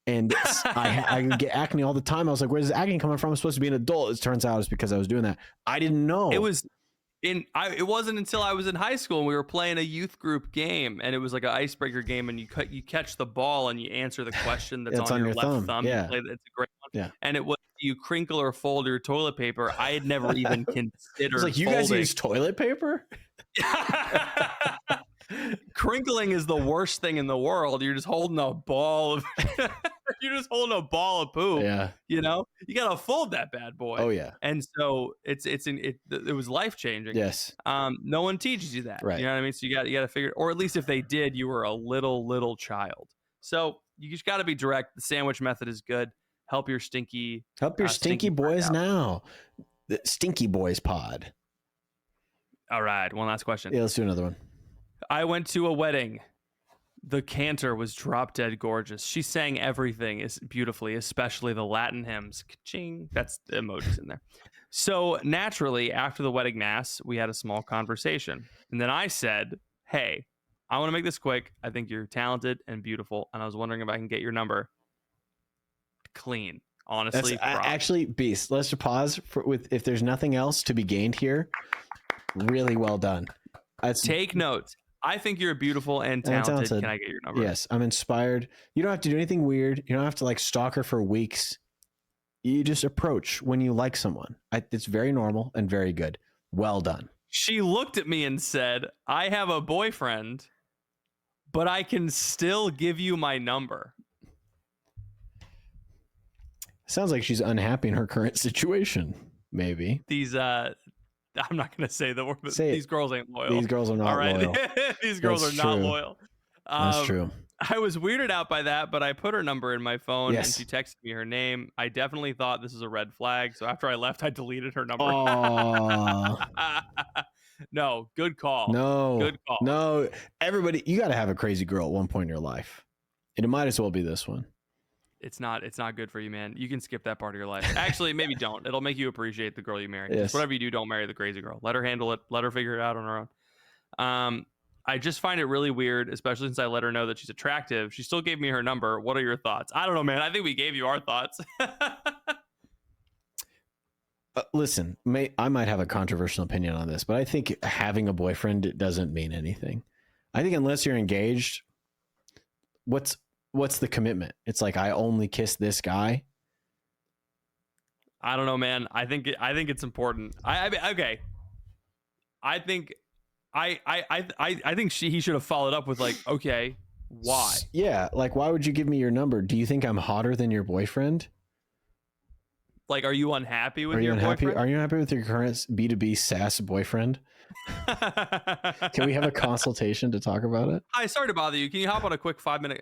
And I get acne all the time. I was like, where's this acne coming from? I'm supposed to be an adult. It turns out it's because I was doing that. I didn't know. It wasn't until I was in high school and we were playing a youth group game, and it was like an icebreaker game, and you catch the ball and you answer the question that's on your left thumb. Yeah. It's a great one. Yeah. And it was, do you crinkle or fold your toilet paper? I had never even considered. It's like, you guys use toilet paper? Crinkling is the worst thing in the world. You're just holding a ball of poop. Yeah. You gotta fold that bad boy. Oh yeah. And so it was life changing. Yes. No one teaches you that. Right. You know what I mean? So you got to figure, or at least if they did, you were a little child. So you just got to be direct. The sandwich method is good. Help your stinky boys now. The Stinky Boys pod. All right. One last question. Yeah, let's do another one. I went to a wedding. The cantor was drop dead gorgeous. She sang everything beautifully, especially the Latin hymns. Ka-ching. That's the emojis in there. So naturally, after the wedding mass, we had a small conversation. And then I said, "Hey, I want to make this quick. I think you're talented and beautiful. And I was wondering if I can get your number." Clean. Honestly, props. Actually, Beast. Let's just pause with if there's nothing else to be gained here. Really well done. Take notes. I think you're beautiful and talented. Can I get your number? Yes, I'm inspired. You don't have to do anything weird. You don't have to like stalk her for weeks. You just approach when you like someone. It's very normal and very good. Well done. She looked at me and said, I have a boyfriend, but I can still give you my number. Sounds like she's unhappy in her current situation. Maybe. I'm not going to say the word, but Say these girls ain't loyal. These girls are not loyal. These girls That's are not true. loyal. That's true. I was weirded out by that, but I put her number in my phone and Yes. she texted me her name. I definitely thought this is a red flag. So after I left, I deleted her number. No, good call. No. Good call. No. Everybody, you got to have a crazy girl at one point in your life. And it might as well be this one. It's not good for you, man. You can skip that part of your life. Actually, maybe don't. It'll make you appreciate the girl you marry. Yes. Just whatever you do, don't marry the crazy girl. Let her handle it. Let her figure it out on her own. I just find it really weird, especially since I let her know that she's attractive. She still gave me her number. What are your thoughts? I don't know, man. I think we gave you our thoughts. Listen, I might have a controversial opinion on this, but I think having a boyfriend doesn't mean anything. I think unless you're engaged, what's the commitment? It's like, I only kiss this guy. I don't know, man. I think it's important. Okay. I think he should have followed up with like, okay, why? Yeah, like why would you give me your number? Do you think I'm hotter than your boyfriend? Like, are you unhappy with your boyfriend? Are you unhappy with your current B2B SaaS boyfriend? Can we have a consultation to talk about it? Hi, sorry to bother you. Can you hop on a quick 5-minute?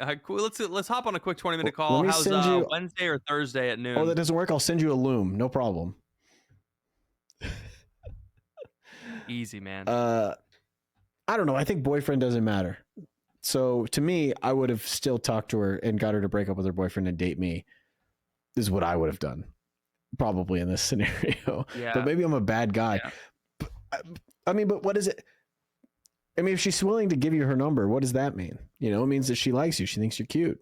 Let's hop on a quick 20-minute call. Let me How's send you... Wednesday or Thursday at noon? Oh, that doesn't work. I'll send you a Loom. No problem. Easy, man. I don't know. I think boyfriend doesn't matter. So to me, I would have still talked to her and got her to break up with her boyfriend and date me. This is what I would have done, probably in this scenario. Yeah. But maybe I'm a bad guy. Yeah. But what is it? I mean, if she's willing to give you her number, what does that mean? You know, it means that she likes you. She thinks you're cute.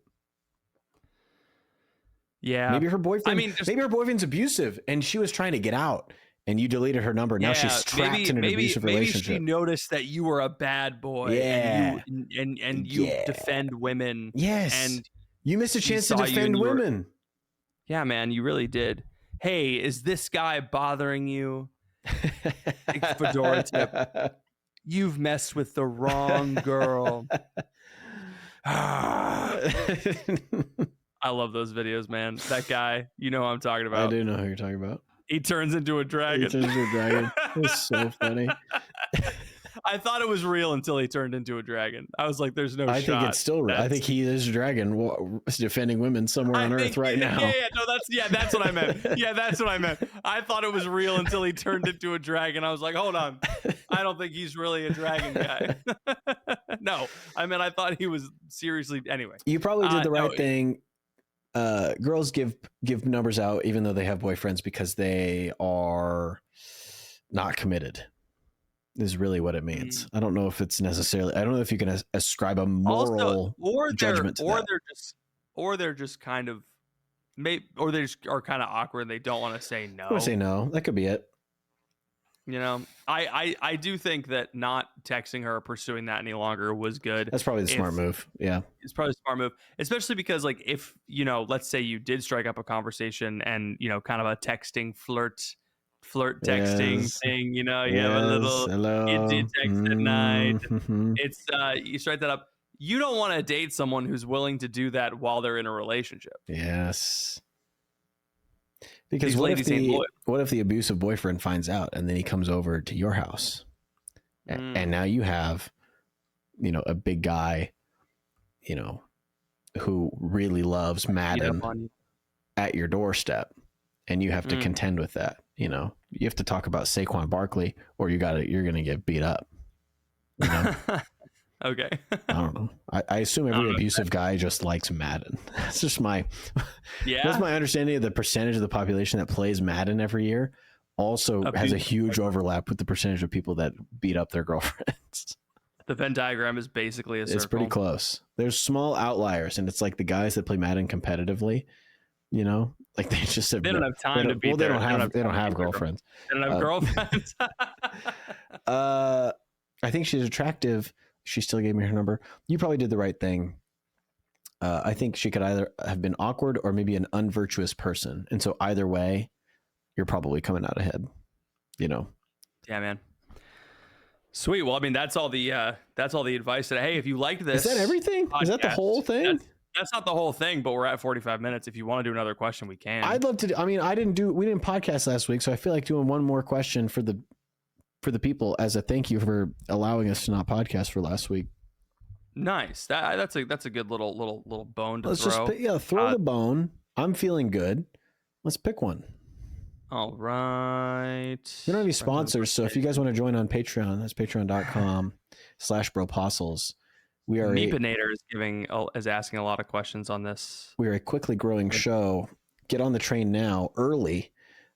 Yeah. Maybe her boyfriend. I mean, maybe her boyfriend's abusive, and she was trying to get out, and you deleted her number. Now she's trapped in an abusive relationship. Maybe she noticed that you were a bad boy. Yeah. And you defend women. Yes. And you missed a chance to defend women. Yeah, man, you really did. Hey, is this guy bothering you? Fedora tip. You've messed with the wrong girl. I love those videos, man. That guy, you know what I'm talking about. I do know who you're talking about. He turns into a dragon. It's so funny. I thought it was real until he turned into a dragon. I was like, there's no shot. I think it's still real. I think he is a dragon defending women somewhere on Earth right now. That's what I meant. Yeah, that's what I meant. I thought it was real until he turned into a dragon. I was like, hold on. I don't think he's really a dragon guy. No, I mean, I thought he was seriously. Anyway. You probably did the right thing. Girls give numbers out even though they have boyfriends because they are not committed. Is really what it means. I don't know if it's necessarily. I don't know if you can ascribe a moral judgment to that. Or they're just kind of, or they just are kind of awkward. They don't want to say no. I want to say no. That could be it. You know, I do think that not texting her or pursuing that any longer was good. That's probably the smart move. Yeah, it's probably a smart move, especially because like if let's say you did strike up a conversation and kind of a texting flirt texting thing, you have a little you text at night. It's you strike that up. You don't want to date someone who's willing to do that while they're in a relationship. Yes. Because what if the abusive boyfriend finds out and then he comes over to your house and now you have, a big guy, who really loves Madden at your doorstep and you have to contend with that. You have to talk about Saquon Barkley or you're going to get beat up. Okay. I don't know. I assume every abusive guy just likes Madden. That's just that's my understanding of the percentage of the population that plays Madden every year. Also has a huge overlap with the percentage of people that beat up their girlfriends. The Venn diagram is basically a circle. It's pretty close. There's small outliers, and it's like the guys that play Madden competitively You know, like they just have They don't have time to be well, there. they don't have girlfriends. They don't have girlfriends. I think she's attractive. She still gave me her number. You probably did the right thing. I think she could either have been awkward or maybe an unvirtuous person. And so either way, you're probably coming out ahead, you know? Yeah, man. Sweet. Well, I mean, that's all the advice that, hey, if you liked this. Is that everything? Is that the whole thing? That's not the whole thing, but we're at 45 minutes. If you want to do another question, we can. I'd love to. I mean, we didn't podcast last week, so I feel like doing one more question for the people as a thank you for allowing us to not podcast for last week. Nice. That's a good little bone to Let's throw. Just throw the bone. I'm feeling good. Let's pick one. All right. We don't have any sponsors, so if you guys want to join on Patreon, that's patreon.com/Bropostles. We are Meepinator is asking a lot of questions on this. We are a quickly growing show. Get on the train now, early.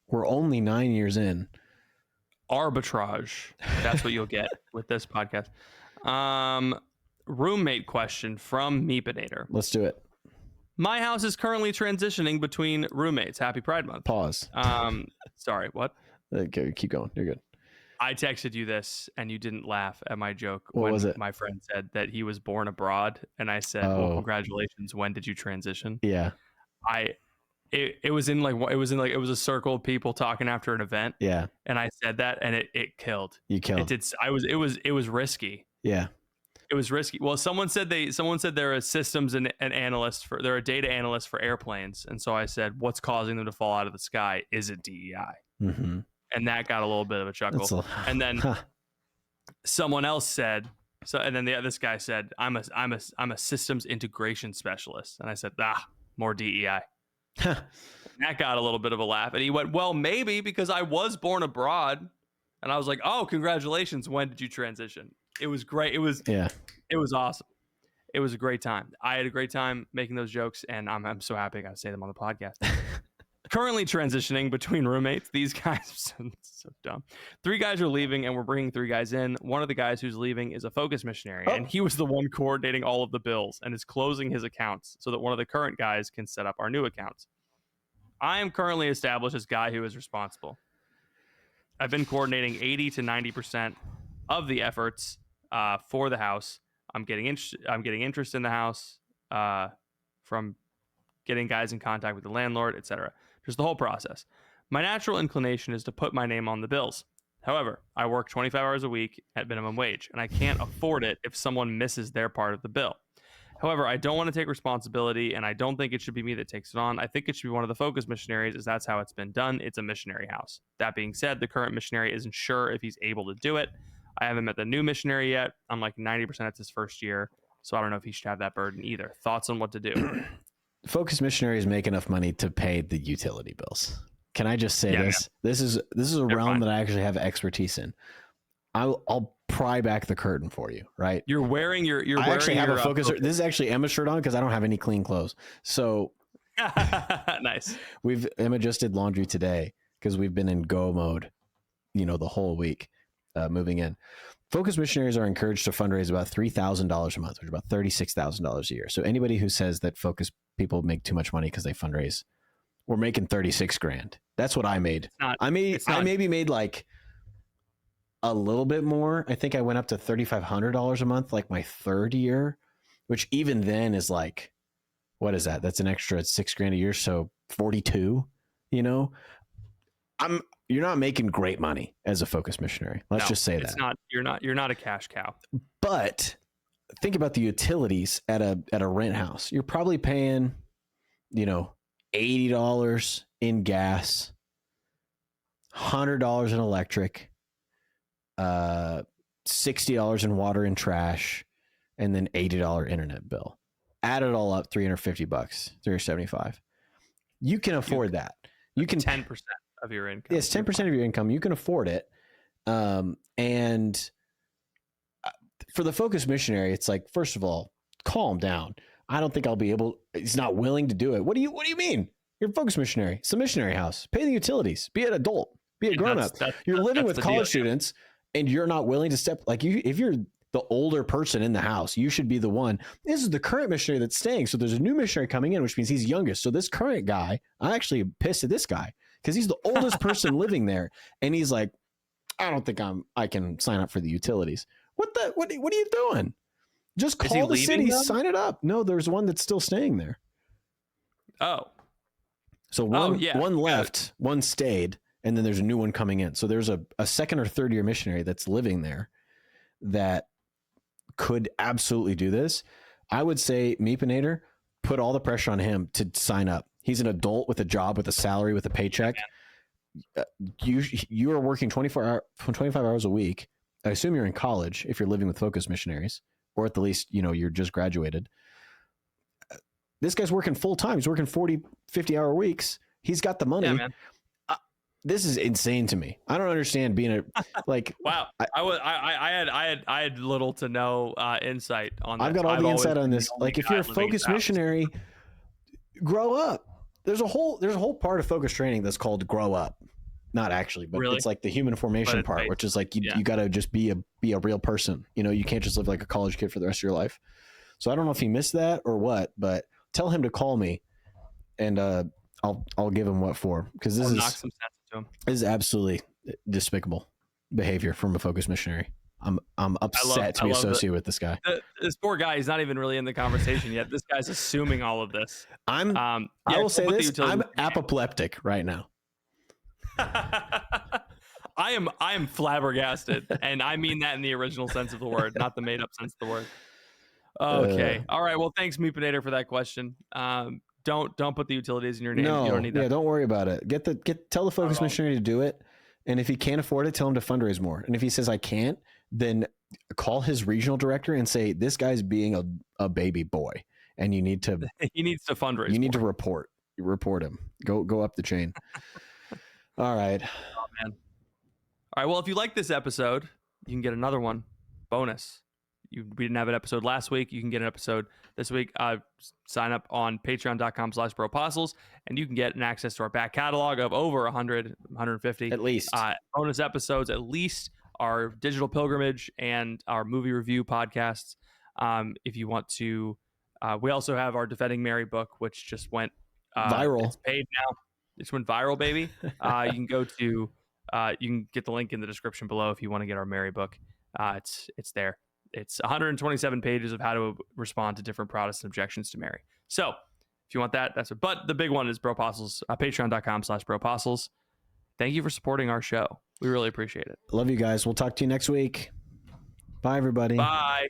We're only 9 years in. Arbitrage. That's what you'll get with this podcast. Roommate question from Meepinator. Let's do it. My house is currently transitioning between roommates. Happy Pride Month. Pause. Sorry, what? Okay, keep going. You're good. I texted you this and you didn't laugh at my joke. What was it? My friend said that he was born abroad, and I said, "Well, congratulations. When did you transition?" Yeah. It was a circle of people talking after an event. Yeah. And I said that, and it killed. You killed. It was risky. Yeah. It was risky. Well, someone said they're a systems and analyst they're a data analyst for airplanes, and so I said, "What's causing them to fall out of the sky? Is it DEI?" Mm-hmm. And that got a little bit of a chuckle. And then someone else said, this guy said, I'm a systems integration specialist. And I said, more DEI. And that got a little bit of a laugh. And he went, well, maybe because I was born abroad. And I was like, oh, congratulations. When did you transition? It was great. It was awesome. It was a great time. I had a great time making those jokes, and I'm so happy I got to say them on the podcast. Currently transitioning between roommates. These guys are so dumb. 3 guys are leaving, and we're bringing 3 guys in. One of the guys who's leaving is a focus missionary, and he was the one coordinating all of the bills and is closing his accounts so that one of the current guys can set up our new accounts. I am currently established as guy who is responsible. I've been coordinating 80 to 90% of the efforts for the house. I'm getting interest in the house from getting guys in contact with the landlord, etc. Just the whole process. My natural inclination is to put my name on the bills. However, I work 25 hours a week at minimum wage, and I can't afford it if someone misses their part of the bill. However, I don't want to take responsibility, and I don't think it should be me that takes it on. I think it should be one of the focus missionaries, as that's how it's been done. It's a missionary house. That being said, the current missionary isn't sure if he's able to do it. I haven't met the new missionary yet. I'm like 90% it's his first year, so I don't know if he should have that burden either. Thoughts on what to do? Focus missionaries make enough money to pay the utility bills. Can I just say this? Man. This is a realm that I actually have expertise in. I'll pry back the curtain for you, right? You're wearing your. I actually have a focus. This is actually Emma's shirt on because I don't have any clean clothes. So nice. Emma just did laundry today because we've been in go mode, the whole week, moving in. Focus missionaries are encouraged to fundraise about $3,000 a month, which is about $36,000 a year. So anybody who says that focus people make too much money because they fundraise, we're making $36,000. That's what I made. I maybe made like a little bit more. I think I went up to $3,500 a month, like my third year, which even then is like, what is that? That's an extra $6,000 a year. So 42, you're not making great money as a focus missionary. Let's just say that. You're not a cash cow. But think about the utilities at a rent house. You're probably paying, $80 in gas, $100 in electric, $60 in water and trash, and then $80 internet bill. Add it all up, $350, $375. You can afford that. You can 10% of your income. Yes, 10% of your income. You can afford it. And for the focus missionary, it's like, first of all, calm down. I don't think I'll be able. He's not willing to do it. What do you mean? You're a focus missionary. It's a missionary house. Pay the utilities. Be an adult. Be a grown up. You're living with college students, and you're not willing to step. Like if you're the older person in the house. You should be the one. This is the current missionary that's staying. So there's a new missionary coming in, which means he's youngest. So this current guy, I'm actually pissed at this guy because he's the oldest person living there. And he's like, I don't think I can sign up for the utilities. What are you doing? Just call the city, sign it up. No, there's one that's still staying there. Oh. So one left, one stayed, and then there's a new one coming in. So there's a second or third year missionary that's living there that could absolutely do this. I would say Meepinator, put all the pressure on him to sign up. He's an adult with a job, with a salary, with a paycheck. You are working 25 hours a week. I assume you're in college if you're living with Focus missionaries, or at the least, you're just graduated. This guy's working full time. He's working 40, 50-hour weeks. He's got the money. Yeah, man. This is insane to me. I don't understand being wow. I had little to no insight on that. I've got all the insight on this. Like, if you're a Focus missionary, grow up. There's a whole part of Focus training that's called grow up. Not actually, but it's like the human formation part, which is like you got to just be a real person. You can't just live like a college kid for the rest of your life. So I don't know if he missed that or what, but tell him to call me, and I'll give him what for, because this knock some sense into him. This is absolutely despicable behavior from a Focus missionary. I'm upset to be associated with this guy. This poor guy, he's not even really in the conversation yet. This guy's assuming all of this. I will say this: I'm apoplectic right now. I am flabbergasted, and I mean that in the original sense of the word, not the made up sense of the word. Okay. All right. Well, thanks, Meepinator, for that question. Don't put the utilities in your name. No, you don't need that. Yeah, don't worry about it. Tell the Focus missionary to do it. And if he can't afford it, tell him to fundraise more. And if he says I can't, then call his regional director and say, this guy's being a baby boy, and you need to he needs to fundraise. You need to report him. Go up the chain. All right. Oh, man. All right. Well, if you like this episode, you can get another one bonus. We didn't have an episode last week. You can get an episode this week. Sign up on patreon.com/Bropostles, and you can get an access to our back catalog of over 100, 150 at least bonus episodes, at least our digital pilgrimage and our movie review podcasts. If you want to, we also have our Defending Mary book, which just went viral. It's paid now. It went viral, baby. You can go to, you can get the link in the description below if you want to get our Mary book. It's there. It's 127 pages of how to respond to different Protestant objections to Mary. So if you want that, that's it. But the big one is Bropostles, patreon.com/Bropostles. Thank you for supporting our show. We really appreciate it. Love you guys. We'll talk to you next week. Bye, everybody. Bye.